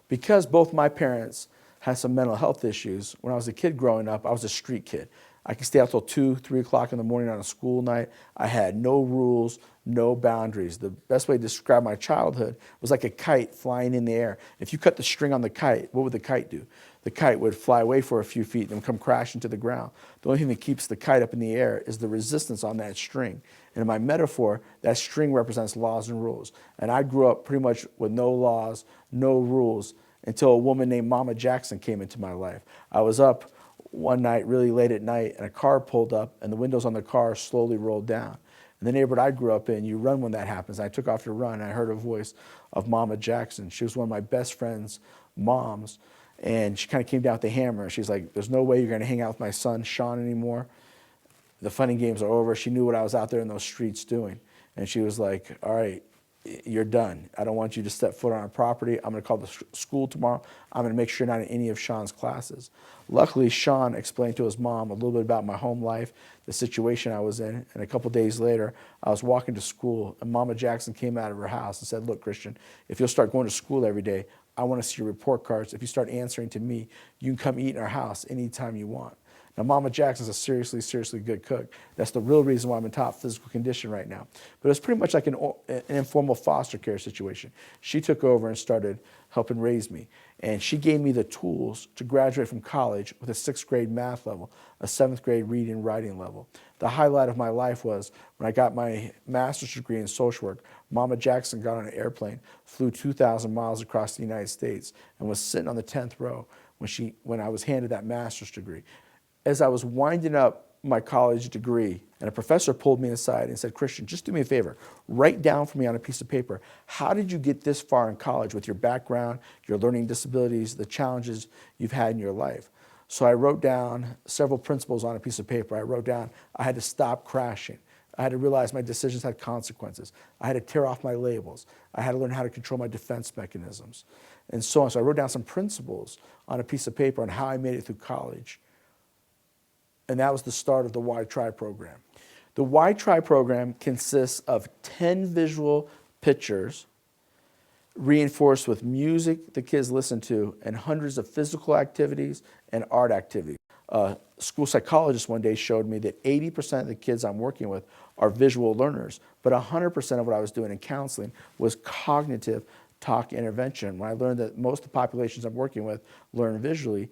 Because both my parents had some mental health issues, when I was a kid growing up, I was a street kid. I could stay out till 2, 3 o'clock in the morning on a school night. I had no rules, no boundaries. The best way to describe my childhood was like a kite flying in the air. If you cut the string on the kite, what would the kite do? The kite would fly away for a few feet and come crashing to the ground. The only thing that keeps the kite up in the air is the resistance on that string. And in my metaphor, that string represents laws and rules. And I grew up pretty much with no laws, no rules, until a woman named Mama Jackson came into my life. I was up one night, really late at night, and a car pulled up, and the windows on the car slowly rolled down. In the neighborhood I grew up in, you run when that happens. I took off to run, and I heard a voice of Mama Jackson. She was one of my best friend's moms, and she kind of came down with the hammer, and she's like, there's no way you're going to hang out with my son, Sean, anymore. The fun and games are over. She knew what I was out there in those streets doing, and she was like, all right, you're done. I don't want you to step foot on our property. I'm going to call the school tomorrow. I'm going to make sure you're not in any of Sean's classes. Luckily, Sean explained to his mom a little bit about my home life, the situation I was in, and a couple days later, I was walking to school, and Mama Jackson came out of her house and said, look, Christian, if you'll start going to school every day, I want to see your report cards. If you start answering to me, you can come eat in our house anytime you want. Now, Mama Jackson's a seriously, seriously good cook. That's the real reason why I'm in top physical condition right now. But it's pretty much like an informal foster care situation. She took over and started helping raise me. And she gave me the tools to graduate from college with a 6th grade math level, a 7th grade reading and writing level. The highlight of my life was when I got my master's degree in social work, Mama Jackson got on an airplane, flew 2,000 miles across the United States, and was sitting on the 10th row when I was handed that master's degree. As I was winding up my college degree, and a professor pulled me aside and said, Christian, just do me a favor, write down for me on a piece of paper, how did you get this far in college with your background, your learning disabilities, the challenges you've had in your life? So I wrote down several principles on a piece of paper. I wrote down I had to stop crashing. I had to realize my decisions had consequences. I had to tear off my labels. I had to learn how to control my defense mechanisms, and so on. So I wrote down some principles on a piece of paper on how I made it through college. And that was the start of the WhyTry program. The WhyTry program consists of 10 visual pictures reinforced with music the kids listen to and hundreds of physical activities and art activities. A school psychologist one day showed me that 80% of the kids I'm working with are visual learners, but 100% of what I was doing in counseling was cognitive talk intervention. When I learned that most of the populations I'm working with learn visually,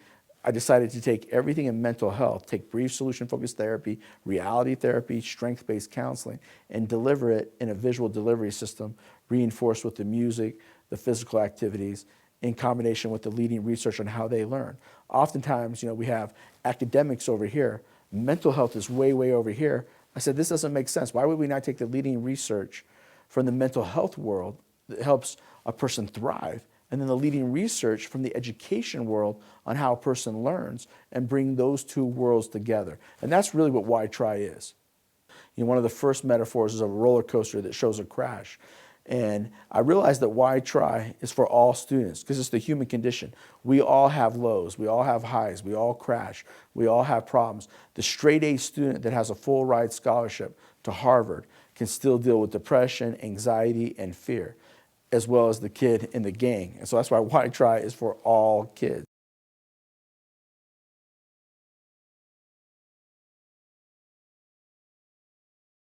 I decided to take everything in mental health, take brief solution-focused therapy, reality therapy, strength-based counseling, and deliver it in a visual delivery system reinforced with the music, the physical activities, in combination with the leading research on how they learn. Oftentimes, we have academics over here, mental health is way, way over here. I said, this doesn't make sense. Why would we not take the leading research from the mental health world that helps a person thrive, and then the leading research from the education world on how a person learns, and bring those two worlds together? And that's really what WhyTry is. One of the first metaphors is a roller coaster that shows a crash. And I realized that WhyTry is for all students because it's the human condition. We all have lows, we all have highs, we all crash, we all have problems. The straight A student that has a full ride scholarship to Harvard can still deal with depression, anxiety, and fear, as well as the kid in the gang. And so that's why WhyTry is for all kids.